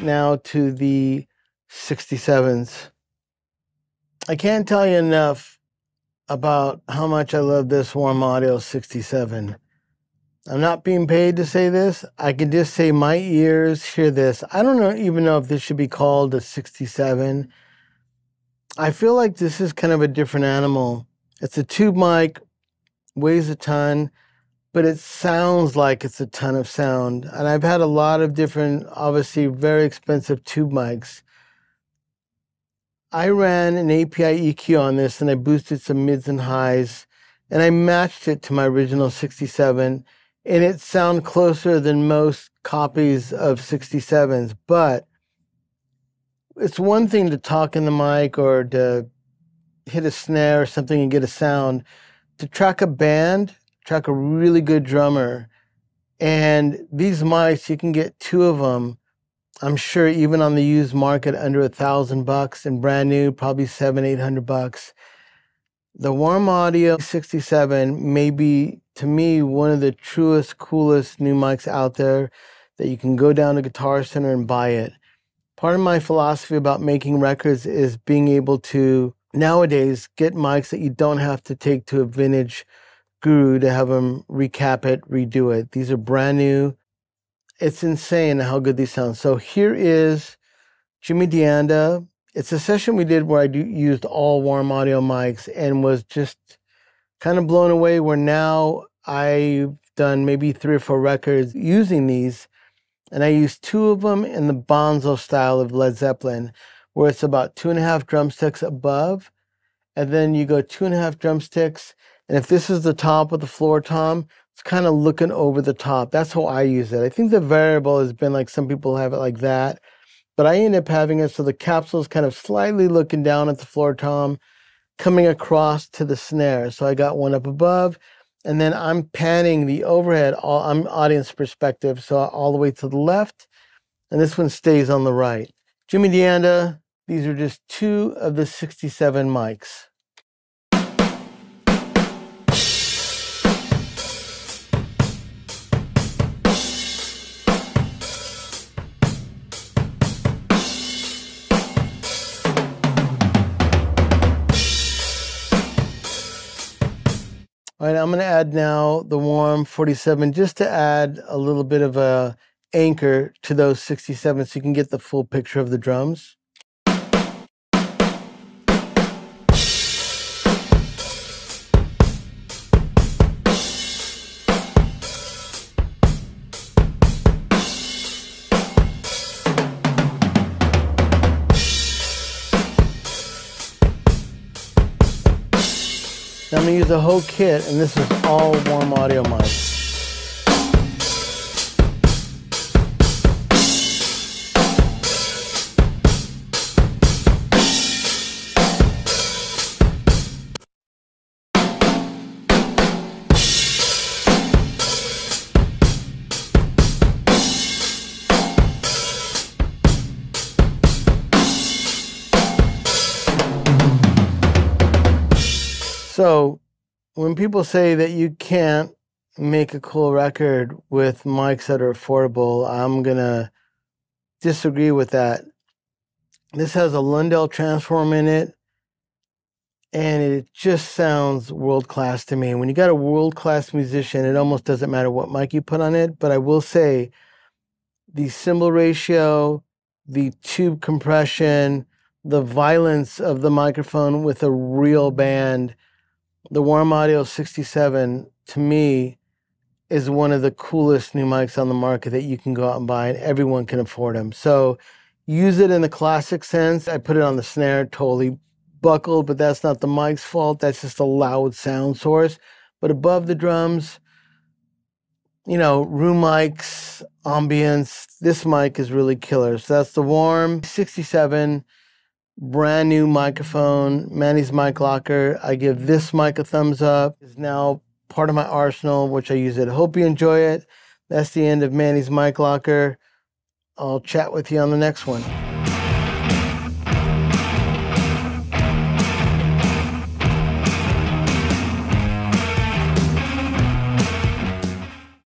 now to the 67s. I can't tell you enough about how much I love this Warm Audio 67. I'm not being paid to say this. I can just say my ears hear this. I don't even know if this should be called a 67. I feel like this is kind of a different animal. It's a tube mic, weighs a ton, but it sounds like it's a ton of sound. And I've had a lot of different, obviously very expensive tube mics. I ran an API EQ on this and I boosted some mids and highs and I matched it to my original 67 and it sounded closer than most copies of 67s. But it's one thing to talk in the mic or to hit a snare or something and get a sound. To track a band, track a really good drummer, and these mics, you can get two of them, I'm sure even on the used market under $1,000 and brand new, probably $700-800. The Warm Audio 67 may be, to me, one of the truest, coolest new mics out there that you can go down to Guitar Center and buy it. Part of my philosophy about making records is being able to, nowadays, get mics that you don't have to take to a vintage guru to have them recap it, redo it. These are brand new. It's insane how good these sound. So here is Jimmy DeAnda. It's a session we did where I used all Warm Audio mics and was just kind of blown away, where now I've done maybe 3 or 4 records using these, and I used 2 of them in the Bonzo style of Led Zeppelin, where it's about 2.5 drumsticks above, and then you go 2.5 drumsticks, and if this is the top of the floor tom, it's kind of looking over the top. That's how I use it. I think the variable has been like some people have it like that, but I end up having it so the capsule is kind of slightly looking down at the floor tom, coming across to the snare. So I got one up above, and then I'm panning the overhead. I'm audience perspective, so all the way to the left, and this one stays on the right. Jimmy DeAnda, these are just 2 of the 67 mics. All right, I'm going to add now the Warm 47 just to add a little bit of a anchor to those 67 so you can get the full picture of the drums. Now I'm going to use the whole kit, and this is all Warm Audio mics. So when people say that you can't make a cool record with mics that are affordable, I'm going to disagree with that. This has a Lundell transform in it, and it just sounds world-class to me. When you got a world-class musician, it almost doesn't matter what mic you put on it, but I will say the cymbal ratio, the tube compression, the violence of the microphone with a real band, the Warm Audio 67, to me, is one of the coolest new mics on the market that you can go out and buy, and everyone can afford them. So use it in the classic sense. I put it on the snare, totally buckled, but that's not the mic's fault. That's just a loud sound source. But above the drums, you know, room mics, ambience, this mic is really killer. So that's the Warm 67. Brand new microphone, Manny's mic locker. I give this mic a thumbs up. It's now part of my arsenal, which I use it. Hope you enjoy it. That's the end of Manny's mic locker. I'll chat with you on the next one.